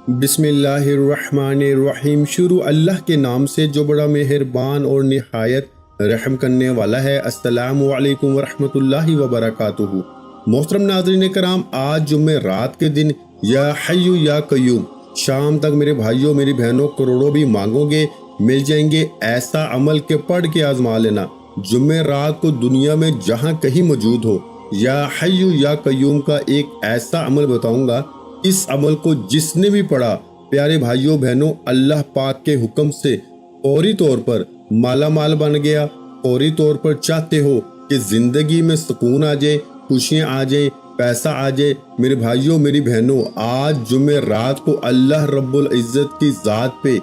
بسم اللہ الرحمن الرحیم۔ شروع اللہ کے نام سے جو بڑا مہربان اور نہایت رحم کرنے والا ہے۔ السلام علیکم ورحمۃ اللہ وبرکاتہ۔ محترم ناظرین کرام، آج جمعہ رات کے دن یا حی یا قیوم شام تک میرے بھائیوں میری بہنوں کروڑوں بھی مانگو گے مل جائیں گے۔ ایسا عمل کے پڑھ کے آزما لینا۔ جمعہ رات کو دنیا میں جہاں کہیں موجود ہو، یا حی یا قیوم کا ایک ایسا عمل بتاؤں گا، اس عمل کو جس نے بھی پڑھا پیارے بھائیوں بہنوں، اللہ پاک کے حکم سے فوری طور پر مالا مال بن گیا۔ فوری طور پر چاہتے ہو کہ زندگی میں سکون آ جائے، خوشیاں آ جائیں، پیسہ آ جائے، میرے بھائیوں میری بہنوں، آج جمعہ رات کو اللہ رب العزت کی ذات پہ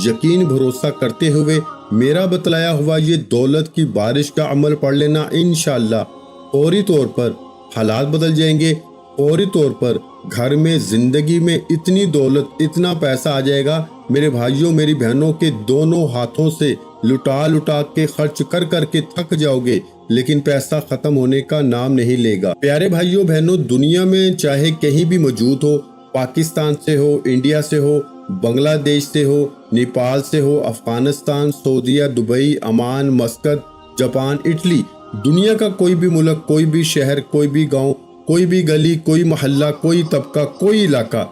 یقین بھروسہ کرتے ہوئے میرا بتلایا ہوا یہ دولت کی بارش کا عمل پڑھ لینا۔ انشاءاللہ فوری طور پر حالات بدل جائیں گے۔ فوری طور پر گھر میں زندگی میں اتنی دولت اتنا پیسہ آ جائے گا میرے بھائیوں میری بہنوں کے دونوں ہاتھوں سے لٹا لٹا کے خرچ کر کر کے تھک جاؤ گے، لیکن پیسہ ختم ہونے کا نام نہیں لے گا۔ پیارے بھائیوں بہنوں، دنیا میں چاہے کہیں بھی موجود ہو، پاکستان سے ہو، انڈیا سے ہو، بنگلہ دیش سے ہو، نیپال سے ہو، افغانستان، سعودیہ، Dubai, Oman, Muscat, Japan, Italy, دنیا کا کوئی بھی ملک، کوئی بھی شہر، کوئی بھی گاؤں، کوئی بھی گلی، کوئی محلہ، کوئی طبقہ، کوئی علاقہ،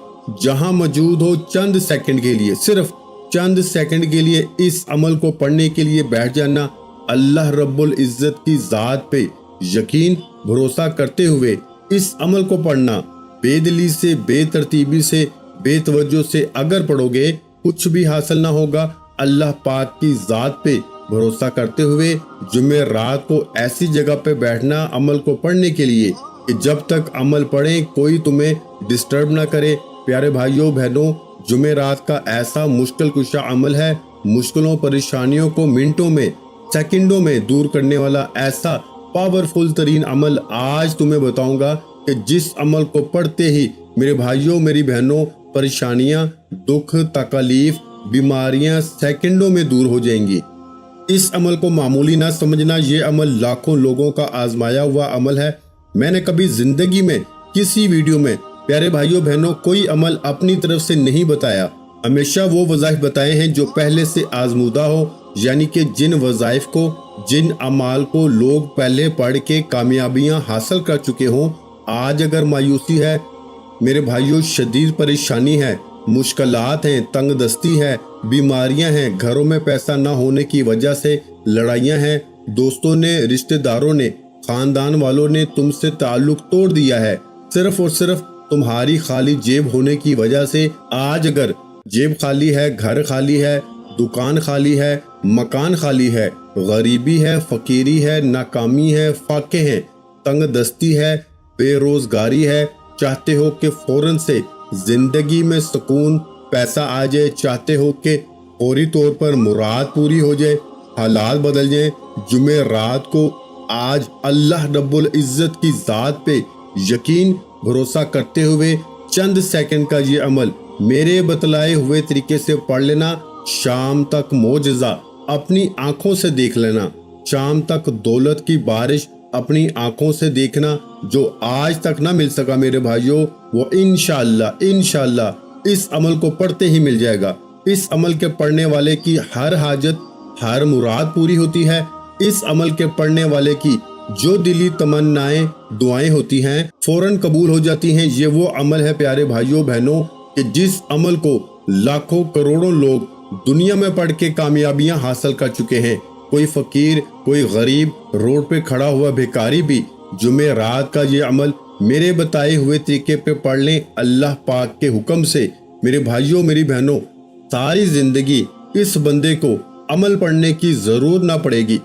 جہاں موجود ہو، چند سیکنڈ کے لیے، صرف چند سیکنڈ کے لیے اس عمل کو پڑھنے کے لیے بیٹھ جانا۔ اللہ رب العزت کی ذات پہ یقین بھروسہ کرتے ہوئے اس عمل کو پڑھنا۔ بے دلی سے، بے ترتیبی سے، بے توجہ سے اگر پڑھو گے کچھ بھی حاصل نہ ہوگا۔ اللہ پاک کی ذات پہ بھروسہ کرتے ہوئے جمعہ رات کو ایسی جگہ پہ بیٹھنا عمل کو پڑھنے کے لیے کہ جب تک عمل پڑھیں کوئی تمہیں ڈسٹرب نہ کرے۔ پیارے بھائیوں بہنوں، جمعہ رات کا ایسا مشکل کشا عمل ہے، مشکلوں پریشانیوں کو منٹوں میں، سیکنڈوں میں دور کرنے والا ایسا پاورفل ترین عمل آج تمہیں بتاؤں گا کہ جس عمل کو پڑھتے ہی میرے بھائیوں میری بہنوں پریشانیاں، دکھ، تکلیف، بیماریاں سیکنڈوں میں دور ہو جائیں گی۔ اس عمل کو معمولی نہ سمجھنا، یہ عمل لاکھوں لوگوں کا آزمایا ہوا عمل ہے۔ میں نے کبھی زندگی میں کسی ویڈیو میں پیارے بھائیوں بہنوں کوئی عمل اپنی طرف سے نہیں بتایا، ہمیشہ وہ وظائف بتائے ہیں جو پہلے سے آزمودہ ہو، یعنی کہ جن وظائف کو، جن اعمال کو لوگ پہلے پڑھ کے کامیابیاں حاصل کر چکے ہوں۔ آج اگر مایوسی ہے میرے بھائیوں، شدید پریشانی ہے، مشکلات ہیں، تنگ دستی ہے، بیماریاں ہیں، گھروں میں پیسہ نہ ہونے کی وجہ سے لڑائیاں ہیں، دوستوں نے، رشتہ داروں نے، خاندان والوں نے تم سے تعلق توڑ دیا ہے، صرف اور صرف تمہاری خالی جیب ہونے کی وجہ سے۔ آج اگر جیب خالی ہے، گھر خالی ہے، دکان خالی ہے، مکان خالی ہے، غریبی ہے، فقیری ہے، ناکامی ہے، فاقے ہیں، تنگ دستی ہے، بے روزگاری ہے، چاہتے ہو کہ فوراً سے زندگی میں سکون، پیسہ آ جائے، چاہتے ہو کہ فوری طور پر مراد پوری ہو جائے، حالات بدل جائیں، جمعہ رات کو آج اللہ رب العزت کی ذات پہ یقین بھروسہ کرتے ہوئے چند سیکنڈ کا یہ عمل میرے بتلائے ہوئے طریقے سے پڑھ لینا۔ شام تک معجزہ اپنی آنکھوں سے دیکھ لینا، شام تک دولت کی بارش اپنی آنکھوں سے دیکھنا، جو آج تک نہ مل سکا میرے بھائیوں، وہ انشاءاللہ اس عمل کو پڑھتے ہی مل جائے گا۔ اس عمل کے پڑھنے والے کی ہر حاجت، ہر مراد پوری ہوتی ہے۔ اس عمل کے پڑھنے والے کی جو دلی تمنائیں، دعائیں ہوتی ہیں، فوراً قبول ہو جاتی ہیں۔ یہ وہ عمل ہے پیارے بھائیوں بہنوں کہ جس عمل کو لاکھوں کروڑوں لوگ دنیا میں پڑھ کے کامیابیاں حاصل کر چکے ہیں۔ کوئی فقیر، کوئی غریب، روڈ پہ کھڑا ہوا بھیکاری بھی جمعہ رات کا یہ عمل میرے بتائے ہوئے طریقے پہ پڑھ لیں اللہ پاک کے حکم سے، میرے بھائیوں میری بہنوں، ساری زندگی اس بندے کو عمل پڑھنے کی ضرورت نہ پڑے گی۔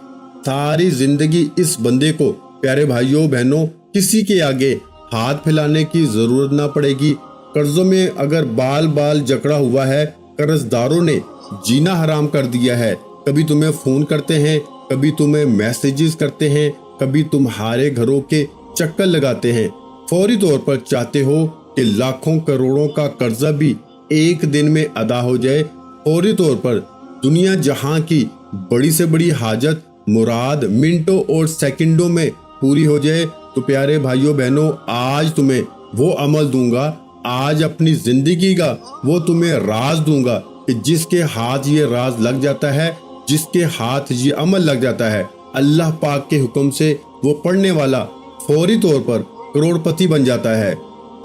ساری زندگی اس بندے کو پیارے بھائیوں بہنوں کسی کے آگے ہاتھ پھیلانے کی ضرورت نہ پڑے گی۔ قرضوں میں اگر بال بال جکڑا ہوا ہے، قرض داروں نے جینا حرام کر دیا ہے، کبھی تمہیں فون کرتے ہیں، کبھی تمہیں میسیجز کرتے ہیں، کبھی تمہارے گھروں کے چکر لگاتے ہیں، فوری طور پر چاہتے ہو کہ لاکھوں کروڑوں کا قرضہ بھی ایک دن میں ادا ہو جائے، فوری طور پر دنیا جہاں کی بڑی سے بڑی حاجت، مراد منٹوں اور سیکنڈوں میں پوری ہو جائے، تو پیارے بھائیوں بہنوں آج تمہیں وہ عمل دوں گا آج اپنی زندگی کا وہ تمہیں راز دوں گا کہ جس کے ہاتھ یہ راز لگ جاتا ہے، جس کے ہاتھ یہ عمل لگ جاتا ہے، اللہ پاک کے حکم سے وہ پڑھنے والا فوری طور پر کروڑ پتی بن جاتا ہے۔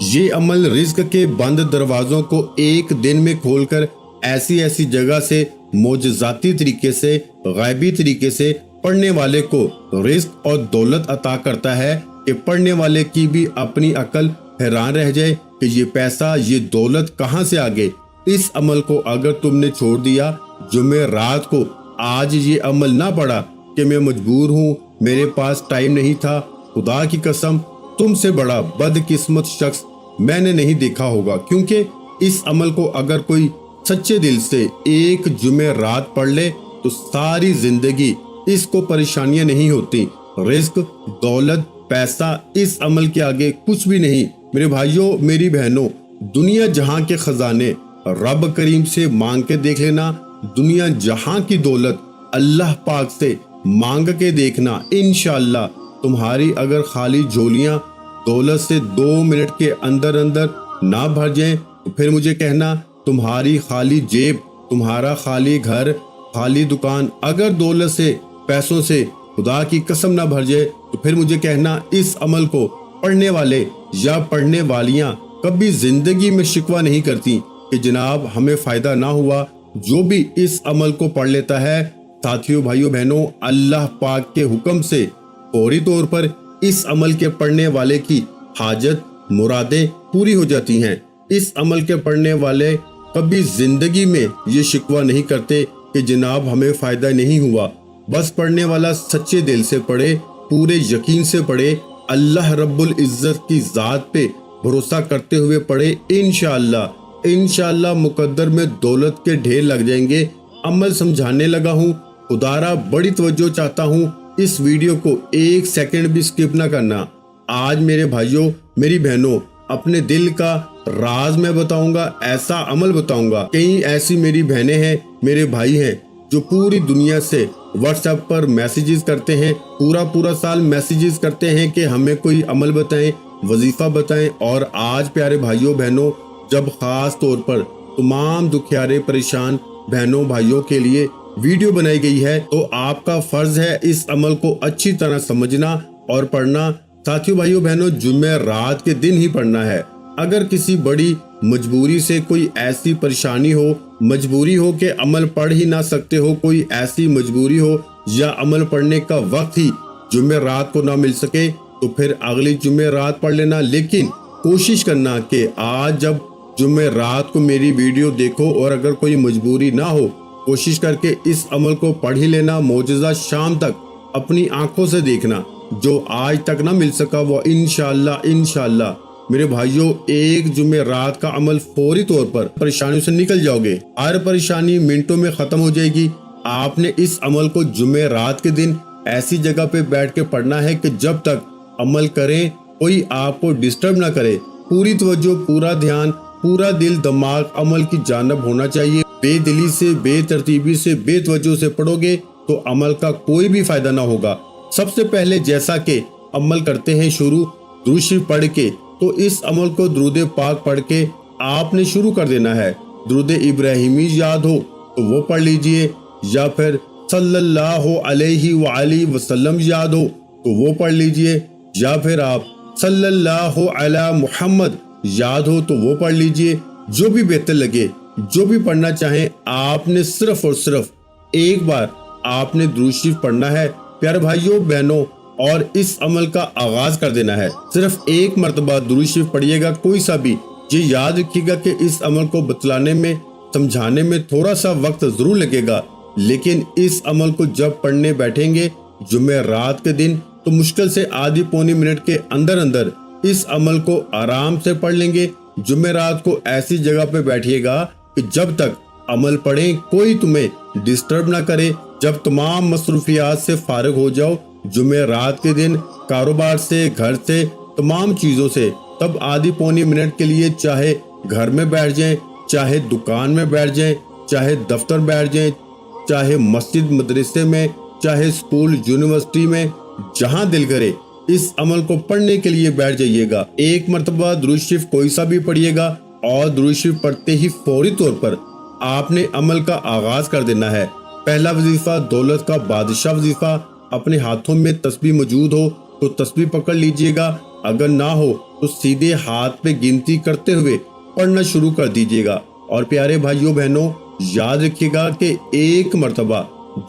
یہ عمل رزق کے بند دروازوں کو ایک دن میں کھول کر ایسی جگہ سے معجزاتی طریقے سے، غیبی طریقے سے پڑھنے والے کو رزق اور دولت عطا کرتا ہے کہ پڑھنے والے کی بھی اپنی عقل حیران رہ جائے کہ یہ پیسہ، یہ دولت کہاں سے آگے۔ اس عمل کو اگر تم نے چھوڑ دیا، جمعہ رات کو آج یہ عمل نہ پڑھا کہ میں مجبور ہوں، میرے پاس ٹائم نہیں تھا، خدا کی قسم تم سے بڑا بدقسمت شخص میں نے نہیں دیکھا ہوگا، کیونکہ اس عمل کو اگر کوئی سچے دل سے ایک جمعہ رات پڑھ لے تو ساری زندگی اس کو پریشانیاں نہیں ہوتی۔ رزق، دولت، پیسہ اس عمل کے آگے کچھ بھی نہیں۔ میرے بھائیوں، میری بہنوں، دنیا جہاں کے خزانے رب کریم سے مانگ کے دیکھ لینا، دنیا جہاں کی دولت اللہ پاک سے مانگ کے دیکھنا، انشاءاللہ تمہاری اگر خالی جھولیاں دولت سے 2 منٹ کے اندر نہ بھر جائیں تو پھر مجھے کہنا تمہاری خالی جیب، تمہارا خالی گھر، خالی دکان اگر دولت سے، پیسوں سے خدا کی قسم نہ بھر جائے تو پھر مجھے کہنا اس عمل کو پڑھنے والے یا پڑھنے والیاں کبھی زندگی میں شکوہ نہیں کرتی کہ جناب ہمیں فائدہ نہ ہوا۔ جو بھی اس عمل کو پڑھ لیتا ہے ساتھیوں، بھائیوں، بہنوں، اللہ پاک کے حکم سے فوری طور پر اس عمل کے پڑھنے والے کی حاجت، مرادیں پوری ہو جاتی ہیں۔ اس عمل کے پڑھنے والے کبھی زندگی میں یہ شکوہ نہیں کرتے کہ جناب ہمیں فائدہ نہیں ہوا۔ بس پڑھنے والا سچے دل سے پڑھے، پورے یقین سے پڑھے، اللہ رب العزت کی ذات پہ بھروسہ کرتے ہوئے پڑھے، انشاءاللہ مقدر میں دولت کے ڈھیر لگ جائیں گے۔ عمل سمجھانے لگا ہوں، خدارا بڑی توجہ چاہتا ہوں، اس ویڈیو کو 1 سیکنڈ بھی سکپ نہ کرنا۔ آج میرے بھائیوں، میری بہنوں، اپنے دل کا راز میں بتاؤں گا، ایسا عمل بتاؤں گا۔ کئی ایسی میری بہنیں ہیں، میرے بھائی ہیں جو پوری دنیا سے واٹس ایپ پر میسیجز کرتے ہیں، پورا سال میسیجز کرتے ہیں کہ ہمیں کوئی عمل بتائیں، وظیفہ بتائیں۔ اور آج پیارے بھائیوں بہنوں، جب خاص طور پر تمام دکھیارے پریشان بہنوں بھائیوں کے لیے ویڈیو بنائی گئی ہے تو آپ کا فرض ہے اس عمل کو اچھی طرح سمجھنا اور پڑھنا۔ ساتھیوں، بھائیوں، بہنوں، جمعہ رات کے دن ہی پڑھنا ہے۔ اگر کسی بڑی مجبوری سے کوئی ایسی پریشانی ہو، مجبوری ہو کہ عمل پڑھ ہی نہ سکتے ہو، کوئی ایسی مجبوری ہو یا عمل پڑھنے کا وقت ہی جمعہ رات کو نہ مل سکے تو پھر اگلی جمعہ رات پڑھ لینا، لیکن کوشش کرنا کہ آج جب جمعہ رات کو میری ویڈیو دیکھو اور اگر کوئی مجبوری نہ ہو، کوشش کر کے اس عمل کو پڑھ ہی لینا۔ معجزہ شام تک اپنی آنکھوں سے دیکھنا، جو آج تک نہ مل سکا وہ انشاءاللہ میرے بھائیوں ایک جمعہ رات کا عمل فوری طور پر پریشانیوں سے نکل جاؤ گے۔ ہر پریشانی منٹوں میں ختم ہو جائے گی۔ آپ نے اس عمل کو جمعہ رات کے دن ایسی جگہ پہ بیٹھ کے پڑھنا ہے کہ جب تک عمل کریں کوئی آپ کو ڈسٹرب نہ کرے۔ پوری توجہ، پورا دھیان، پورا دل دماغ عمل کی جانب ہونا چاہیے۔ بے دلی سے، بے ترتیبی سے، بے توجہ سے پڑھو گے تو عمل کا کوئی بھی فائدہ نہ ہوگا۔ سب سے پہلے جیسا کہ عمل کرتے ہیں شروع درود شریف پڑھ کے، تو اس عمل کو درود پاک پڑھ کے آپ نے شروع کر دینا ہے۔ درود ابراہیمی یاد ہو تو وہ پڑھ لیجئے، یا پھر صلی اللہ علیہ وآلہ وسلم یاد ہو تو وہ پڑھ لیجئے، یا پھر آپ صلی اللہ علی محمد یاد ہو تو وہ پڑھ لیجئے۔ جو بھی بہتر لگے، جو بھی پڑھنا چاہیں، آپ نے صرف اور صرف ایک بار آپ نے درود شریف پڑھنا ہے پیارے بھائیوں بہنوں، اور اس عمل کا آغاز کر دینا ہے۔ صرف ایک مرتبہ درود شریف پڑھیے گا، کوئی سا بھی۔ یہ یاد رکھیے گا کہ اس عمل کو بتلانے میں، سمجھانے میں تھوڑا سا وقت ضرور لگے گا، لیکن اس عمل کو جب پڑھنے بیٹھیں گے جمعہ رات کے دن تو مشکل سے آدھی پونی منٹ کے اندر اس عمل کو آرام سے پڑھ لیں گے۔ جمعہ رات کو ایسی جگہ پہ بیٹھیے گا کہ جب تک عمل پڑھیں کوئی تمہیں ڈسٹرب نہ کرے۔ جب تمام مصروفیات سے فارغ ہو جاؤ جمعہ رات کے دن، کاروبار سے، گھر سے، تمام چیزوں سے، تب آدھی پونی منٹ کے لیے چاہے گھر میں بیٹھ جائیں، چاہے دکان میں بیٹھ جائیں، چاہے دفتر بیٹھ جائیں، چاہے مسجد مدرسے میں، چاہے اسکول یونیورسٹی میں، جہاں دل کرے اس عمل کو پڑھنے کے لیے بیٹھ جائیے گا۔ ایک مرتبہ درود شریف کوئی سا بھی پڑھیے گا اور درود شریف پڑھتے ہی فوری طور پر آپ نے عمل کا آغاز کر دینا ہے۔ پہلا وظیفہ دولت کا بادشاہ وظیفہ۔ اپنے ہاتھوں میں تسبیح موجود ہو تو تسبیح پکڑ لیجئے گا، اگر نہ ہو تو سیدھے ہاتھ پہ گنتی کرتے ہوئے پڑھنا شروع کر دیجئے گا۔ اور پیارے بھائیوں بہنوں، یاد رکھیے گا کہ ایک مرتبہ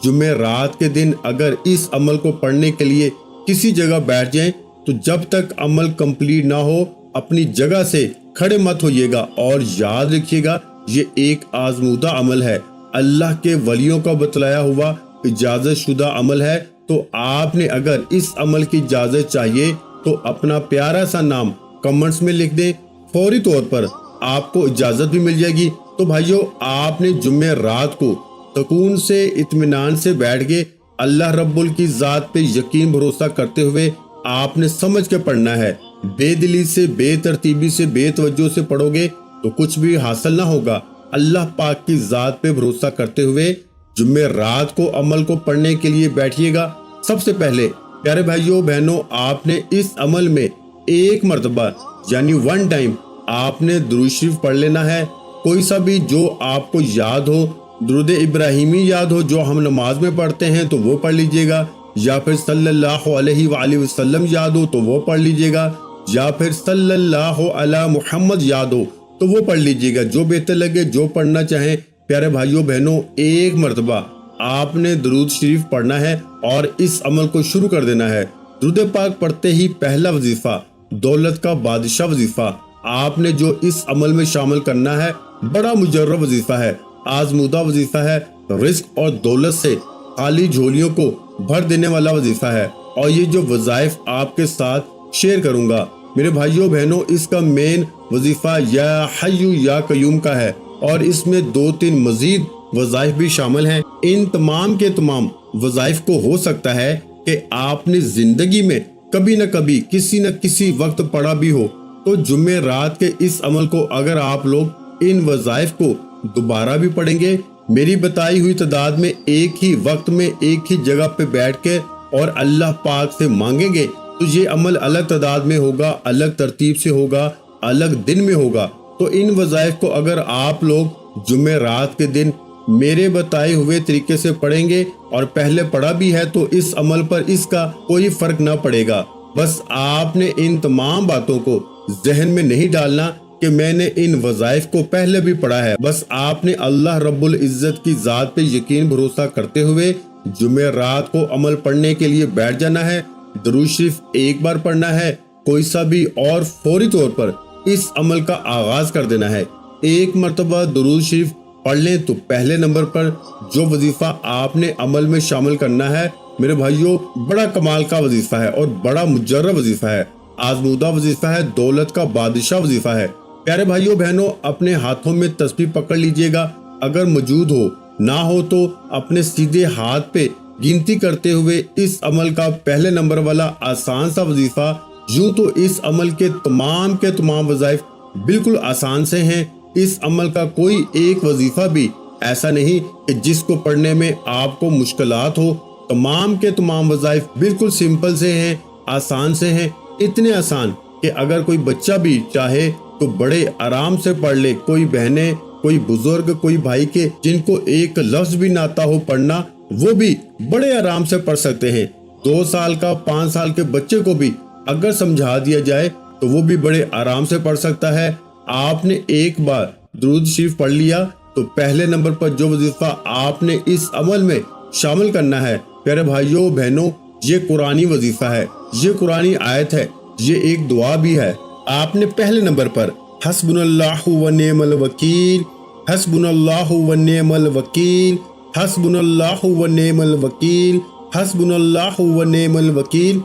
جمعرات کے دن اگر اس عمل کو پڑھنے کے لیے کسی جگہ بیٹھ جائیں تو جب تک عمل کمپلیٹ نہ ہو اپنی جگہ سے کھڑے مت ہوئیے گا۔ اور یاد رکھیے گا یہ ایک آزمودہ عمل ہے، اللہ کے ولیوں کا بتلایا ہوا اجازت شدہ عمل ہے۔ تو آپ نے اگر اس عمل کی اجازت چاہیے تو اپنا پیارا سا نام کمنٹس میں لکھ دیں، فوری طور پر آپ کو اجازت بھی مل جائے گی۔ تو بھائیوں، آپ نے جمعرات کو سکون سے اطمینان سے بیٹھ کے اللہ رب کی ذات پہ یقین بھروسہ کرتے ہوئے آپ نے سمجھ کے پڑھنا ہے۔ بے دلی سے، بے ترتیبی سے، بے توجہ سے پڑھو گے تو کچھ بھی حاصل نہ ہوگا۔ اللہ پاک کی ذات پہ بھروسہ کرتے ہوئے جمعرات کو عمل کو پڑھنے کے لیے بیٹھیے گا۔ سب سے پہلے پیارے بھائیوں بہنوں، آپ نے اس عمل میں ایک مرتبہ یعنی ون ٹائم آپ نے درود شریف پڑھ لینا ہے، کوئی سا بھی جو آپ کو یاد ہو۔ درود ابراہیمی یاد ہو جو ہم نماز میں پڑھتے ہیں تو وہ پڑھ لیجئے گا، یا پھر صلی اللہ علیہ وآلہ وسلم یاد ہو تو وہ پڑھ لیجئے گا، یا پھر صلی اللہ علی محمد یاد ہو تو وہ پڑھ لیجئے گا، جو بہتر لگے، جو پڑھنا چاہیں۔ پیارے بھائیوں بہنوں، ایک مرتبہ آپ نے درود شریف پڑھنا ہے اور اس عمل کو شروع کر دینا ہے۔ درود پاک پڑھتے ہی پہلا وظیفہ دولت کا بادشاہ وظیفہ آپ نے جو اس عمل میں شامل کرنا ہے، بڑا مجرب وظیفہ ہے، آزمودہ وظیفہ ہے، رزق اور دولت سے خالی جھولیوں کو بھر دینے والا وظیفہ ہے۔ اور یہ جو وظائف آپ کے ساتھ شیئر کروں گا میرے بھائیوں بہنوں، اس کا مین وظیفہ یا حی یا قیوم کا ہے، اور اس میں 2-3 مزید وظائف بھی شامل ہیں۔ ان تمام کے تمام وظائف کو ہو سکتا ہے کہ آپ نے زندگی میں کبھی نہ کبھی کسی نہ کسی وقت پڑھا بھی ہو، تو جمعرات کے اس عمل کو اگر آپ لوگ ان وظائف کو دوبارہ بھی پڑھیں گے میری بتائی ہوئی تعداد میں، ایک ہی وقت میں ایک ہی جگہ پہ بیٹھ کے اور اللہ پاک سے مانگیں گے، تو یہ عمل الگ تعداد میں ہوگا، الگ ترتیب سے ہوگا، الگ دن میں ہوگا۔ تو ان وظائف کو اگر آپ لوگ جمعرات کے دن میرے بتائے ہوئے طریقے سے پڑھیں گے اور پہلے پڑھا بھی ہے تو اس عمل پر اس کا کوئی فرق نہ پڑے گا۔ بس آپ نے ان تمام باتوں کو ذہن میں نہیں ڈالنا کہ میں نے ان وظائف کو پہلے بھی پڑھا ہے، بس آپ نے اللہ رب العزت کی ذات پہ یقین بھروسہ کرتے ہوئے جمعرات کو عمل پڑھنے کے لیے بیٹھ جانا ہے۔ درود شریف ایک بار پڑھنا ہے کوئی سا بھی، اور فوری طور پر اس عمل کا آغاز کر دینا ہے۔ ایک مرتبہ درود شریف پڑھ لیں تو پہلے نمبر پر جو وظیفہ آپ نے عمل میں شامل کرنا ہے میرے بھائیوں، بڑا کمال کا وظیفہ ہے اور بڑا مجرب وظیفہ ہے، آزمودہ وظیفہ ہے، دولت کا بادشاہ وظیفہ ہے۔ پیارے بھائیوں بہنوں، اپنے ہاتھوں میں تسبیح پکڑ لیجئے گا، اگر موجود ہو، نہ ہو تو اپنے سیدھے ہاتھ پہ گنتی کرتے ہوئے اس عمل کا پہلے نمبر والا آسان سا وظیفہ، یوں تو اس عمل کے تمام وظائف بالکل آسان سے ہیں۔ اس عمل کا کوئی ایک وظیفہ بھی ایسا نہیں کہ جس کو پڑھنے میں آپ کو مشکلات ہو، تمام کے تمام وظائف بالکل سمپل سے ہیں، آسان سے ہیں، اتنے آسان کہ اگر کوئی بچہ بھی چاہے تو بڑے آرام سے پڑھ لے۔ کوئی بہنیں، کوئی بزرگ، کوئی بھائی کے جن کو ایک لفظ بھی نہ آتا ہو پڑھنا، وہ بھی بڑے آرام سے پڑھ سکتے ہیں۔ 2 سال کا 5 سال کے بچے کو بھی اگر سمجھا دیا جائے تو وہ بھی بڑے آرام سے پڑھ سکتا ہے۔ آپ نے ایک بار درود شریف پڑھ لیا تو پہلے نمبر پر جو وظیفہ آپ نے اس عمل میں شامل کرنا ہے پیارے بھائیوں بہنوں، یہ قرآنی وظیفہ ہے، یہ قرآنی آیت ہے، یہ ایک دعا بھی ہے۔ آپ نے پہلے نمبر پر حسبنا اللہ و نعم الوکیل، حسبنا اللہ و نعم الوکیل، حسبنا اللہ و نعم الوکیل، حسبنا اللہ و نعم الوکیل،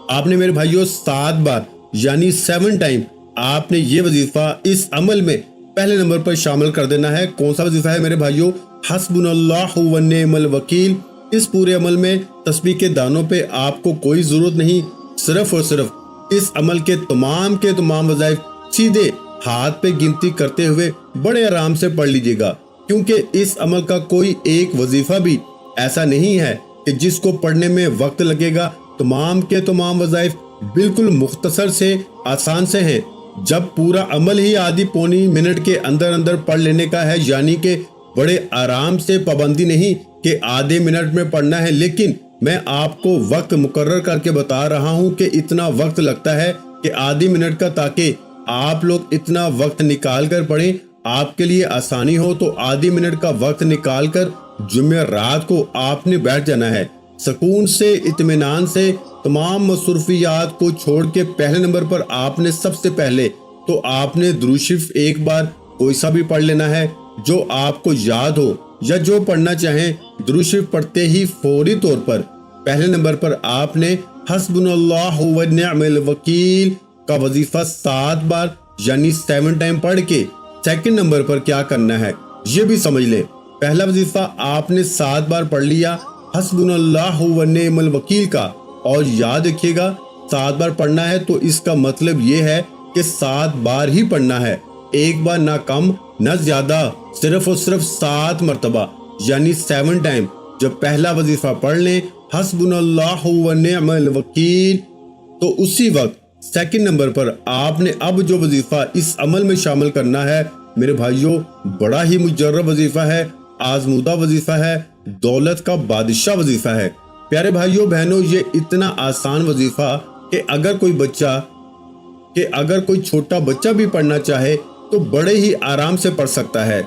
آپ نے میرے بھائیوں 7 بار یعنی 7 ٹائم آپ نے یہ وظیفہ اس عمل میں پہلے نمبر پر شامل کر دینا ہے۔ کون سا وظیفہ ہے میرے بھائیوں؟ حسبنا اللہ و نعم الوکیل۔ اس پورے عمل میں تسبیح کے دانوں پہ آپ کو کوئی ضرورت نہیں، صرف اور صرف اس عمل کے تمام وظائف سیدھے ہاتھ پہ گنتی کرتے ہوئے بڑے آرام سے پڑھ لیجئے گا، کیونکہ اس عمل کا کوئی ایک وظیفہ بھی ایسا نہیں ہے کہ جس کو پڑھنے میں وقت لگے گا۔ تمام کے تمام وظائف بالکل مختصر سے آسان سے ہیں۔ جب پورا عمل ہی آدھی پونی منٹ کے اندر اندر پڑھ لینے کا ہے، یعنی کہ بڑے آرام سے، پابندی نہیں کہ آدھے منٹ میں پڑھنا ہے، لیکن میں آپ کو وقت مقرر کر کے بتا رہا ہوں کہ اتنا وقت لگتا ہے کہ آدھی منٹ کا، تاکہ آپ لوگ اتنا وقت نکال کر پڑھیں، آپ کے لیے آسانی ہو۔ تو آدھی منٹ کا وقت نکال کر جمعرات کو آپ نے بیٹھ جانا ہے، سکون سے، اطمینان سے، تمام مصروفیات کو چھوڑ کے پہلے نمبر پر آپ نے سب سے پہلے تو آپ نے درود شریف ایک بار کوئی سا بھی پڑھ لینا ہے جو آپ کو یاد ہو، یا جو پڑھنا چاہیں۔ درود شریف پڑھتے ہی فوری طور پر پہلے نمبر پر آپ نے حسبنا اللہ و نعم الوکیل کا وظیفہ 7 بار یعنی 7 ٹائم پڑھ کے سیکنڈ نمبر پر کیا کرنا ہے یہ بھی سمجھ لیں۔ پہلا وظیفہ آپ نے 7 بار پڑھ لیا حسبنا اللہ و نعم الوکیل کا، اور یاد رکھیے گا 7 بار پڑھنا ہے تو اس کا مطلب یہ ہے کہ 7 بار ہی پڑھنا ہے، ایک بار نہ کم نہ زیادہ، صرف اور صرف 7 مرتبہ یعنی 7 ٹائم۔ جب پہلا وظیفہ پڑھ لیں حسبنا اللہ و نعم الوکیل، تو اسی وقت سیکنڈ نمبر پر آپ نے اب جو وظیفہ اس عمل میں شامل کرنا ہے میرے بھائیوں، بڑا ہی مجرب وظیفہ ہے، آزمودہ وظیفہ ہے، دولت کا بادشاہ وظیفہ ہے۔ پیارے بھائیوں بہنوں، یہ اتنا آسان وظیفہ کہ اگر کوئی چھوٹا بچہ بھی پڑھنا چاہے تو بڑے ہی آرام سے پڑھ سکتا ہے۔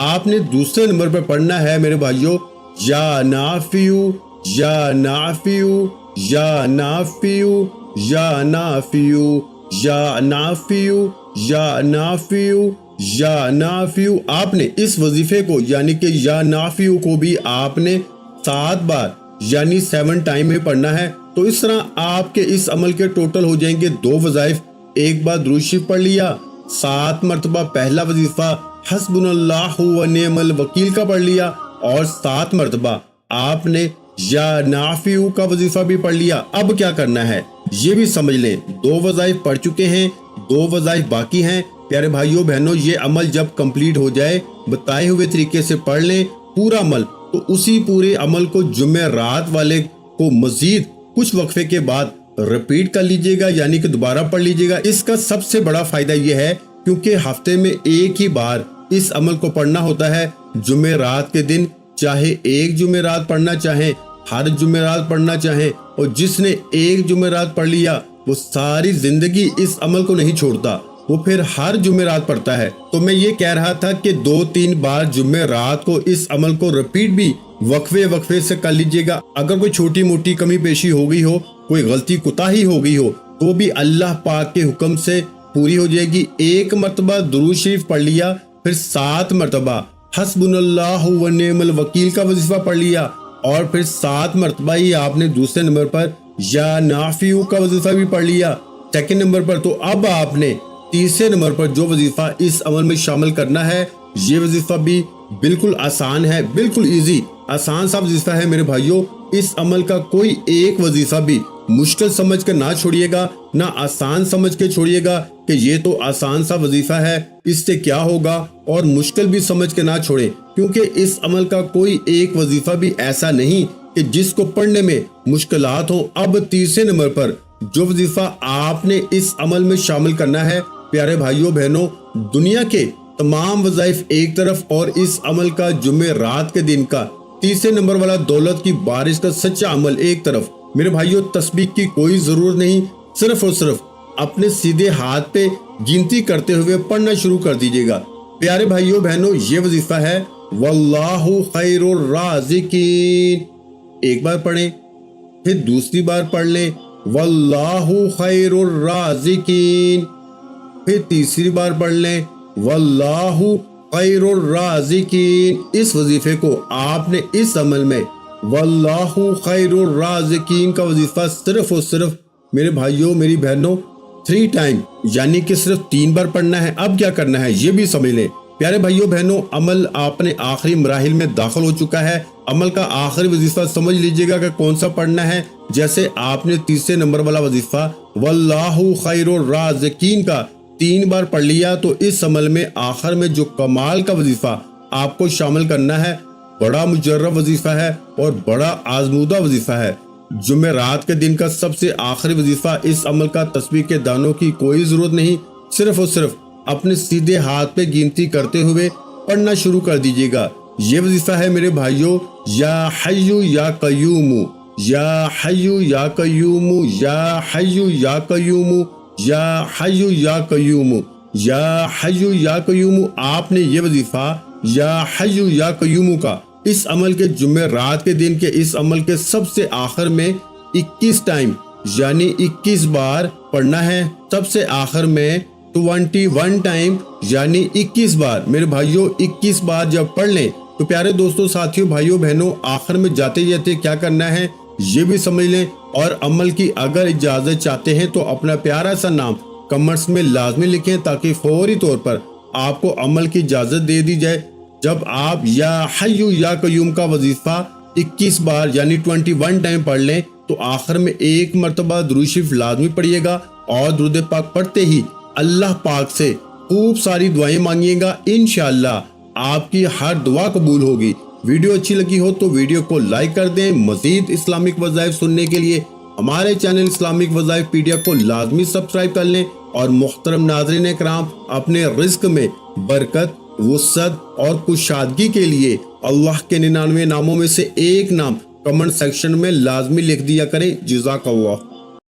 آپ نے دوسرے نمبر پر پڑھنا ہے میرے بھائیوں، یا نافیو یا نافیو یا نافیو یا نافیو یا نافیو یا نافیو یا نافیو۔ آپ نے اس وظیفے کو یعنی کہ یا نافیو کو بھی آپ نے 7 بار یعنی 7 ٹائم میں پڑھنا ہے۔ تو اس طرح آپ کے اس عمل کے ٹوٹل ہو جائیں گے 2 وظائف۔ ایک بار درود شریف پڑھ لیا، 7 مرتبہ پہلا وظیفہ حسبنا اللہ و نعم الوکیل کا پڑھ لیا، اور 7 مرتبہ آپ نے یا نافیو کا وظیفہ بھی پڑھ لیا۔ اب کیا کرنا ہے یہ بھی سمجھ لیں۔ 2 وظائف پڑھ چکے ہیں، 2 وظائف باقی ہیں۔ پیارے بھائیوں بہنوں، یہ عمل جب کمپلیٹ ہو جائے بتائے ہوئے طریقے سے پڑھ لیں پورا عمل، تو اسی پورے عمل کو جمعرات والے کو مزید کچھ وقفے کے بعد ریپیٹ کر لیجئے گا، یعنی کہ دوبارہ پڑھ لیجئے گا۔ اس کا سب سے بڑا فائدہ یہ ہے کیونکہ ہفتے میں ایک ہی بار اس عمل کو پڑھنا ہوتا ہے، جمعرات کے دن، چاہے ایک جمعرات پڑھنا چاہیں، ہر جمعرات پڑھنا چاہیں، اور جس نے ایک جمعرات پڑھ لیا وہ ساری زندگی اس عمل کو نہیں چھوڑتا، وہ پھر ہر جمعرات پڑھتا ہے۔ تو میں یہ کہہ رہا تھا کہ 2-3 بار جمعرات کو اس عمل کو ریپیٹ بھی وقفے سے کر لیجئے گا۔ اگر کوئی چھوٹی موٹی کمی پیشی ہو گئی ہو، کوئی غلطی کوتاہی ہو گئی ہو، تو بھی اللہ پاک کے حکم سے پوری ہو جائے گی۔ ایک مرتبہ درود شریف پڑھ لیا، پھر 7 مرتبہ حسبنا اللہ و نعم الوکیل کا وظیفہ پڑھ لیا، اور پھر 7 مرتبہ ہی آپ نے دوسرے نمبر پر یا نافیو کا وظیفہ بھی پڑھ لیا سیکنڈ نمبر پر۔ تو اب آپ نے تیسرے نمبر پر جو وظیفہ اس عمل میں شامل کرنا ہے، یہ وظیفہ بھی بالکل آسان ہے، بالکل ایزی، آسان سا وظیفہ ہے میرے بھائیوں۔ اس عمل کا کوئی ایک وظیفہ بھی مشکل سمجھ کر نہ چھوڑیے گا، نہ آسان سمجھ کے چھوڑیے گا کہ یہ تو آسان سا وظیفہ ہے، اس سے کیا ہوگا، اور مشکل بھی سمجھ کے نہ چھوڑیں، کیونکہ اس عمل کا کوئی ایک وظیفہ بھی ایسا نہیں کہ جس کو پڑھنے میں مشکلات ہوں۔ اب تیسرے نمبر پر جو وظیفہ آپ نے اس عمل میں شامل کرنا ہے پیارے بھائیوں بہنوں، دنیا کے تمام وظائف ایک طرف اور اس عمل کا جمعرات کے دن کا تیسرے نمبر والا دولت کی بارش کا سچا عمل ایک طرف۔ میرے بھائیوں، تسبیح کی کوئی ضرورت نہیں، صرف اور صرف اپنے سیدھے ہاتھ پہ گنتی کرتے ہوئے پڑھنا شروع کر دیجیے گا۔ پیارے بھائیوں بہنوں، یہ وظیفہ ہے واللہ خیر الرازقین۔ ایک بار پڑھیں، پھر دوسری بار پڑھ لیں واللہ خیر الرازقین، پھر تیسری بار پڑھ لیں واللہ خیر الرازقین۔ اس وظیفے کو آپ نے اس عمل میں واللہ خیر الرازقین کا وظیفہ صرف اور صرف میرے بھائیوں میری بہنوں 3 ٹائم یعنی کہ صرف 3 بار پڑھنا ہے۔ اب کیا کرنا ہے یہ بھی سمجھ لیں پیارے بھائیوں بہنوں، عمل آپ نے آخری مراحل میں داخل ہو چکا ہے۔ عمل کا آخری وظیفہ سمجھ لیجئے گا کہ کون سا پڑھنا ہے۔ جیسے آپ نے تیسرے نمبر والا وظیفہ واللہ خیر الرازقین کا 3 بار پڑھ لیا، تو اس عمل میں آخر میں جو کمال کا وظیفہ آپ کو شامل کرنا ہے، بڑا مجرب وظیفہ ہے اور بڑا آزمودہ وظیفہ ہے۔ جمعرات کے دن کا سب سے آخری وظیفہ اس عمل کا تسبیح کے دانوں کی کوئی ضرورت نہیں، صرف اور صرف اپنے سیدھے ہاتھ پہ گنتی کرتے ہوئے پڑھنا شروع کر دیجیے گا۔ یہ وظیفہ ہے میرے بھائیوں، یا حیو یا قیوم، یا حیو یا قیوم، یا حیو یا قیوم، یا حیو یا قیوم، یا حیو یا قیوم۔ آپ نے یہ وظیفہ یا حیو یا قیوم کا اس عمل کے جمعرات کے دن کے اس عمل کے سب سے آخر میں 21 ٹائم یعنی 21 بار پڑھنا ہے، سب سے آخر میں 21 ٹائم یعنی 21 بار۔ میرے بھائیوں 21 بار جب پڑھ لیں تو پیارے دوستوں، ساتھیوں، بھائیوں، بہنوں، آخر میں جاتے جاتے کیا کرنا ہے یہ بھی سمجھ لیں، اور عمل کی اگر اجازت چاہتے ہیں تو اپنا پیارا سا نام کمنٹس میں لازمی لکھیں تاکہ فوری طور پر آپ کو عمل کی اجازت دے دی جائے۔ جب آپ یا حیو یا قیوم کا وظیفہ 21 بار یعنی 21 ٹائم پڑھ لیں تو آخر میں ایک مرتبہ درود شریف لازمی پڑھیے گا، اور درود پاک پڑھتے ہی اللہ پاک سے خوب ساری دعائیں مانگیے گا، انشاءاللہ آپ کی ہر دعا قبول ہوگی۔ ویڈیو اچھی لگی ہو تو ویڈیو کو لائک کر دیں۔ مزید اسلامک وظائف سننے کے لیے ہمارے چینل اسلامک وظائف پیڈیا کو لازمی سبسکرائب کر لیں، اور محترم ناظرین کرام، اپنے رزق میں برکت، وسعت اور کشادگی کے لیے اللہ کے 99 ناموں میں سے ایک نام کمنٹ سیکشن میں لازمی لکھ دیا کریں۔ جزاک اللہ۔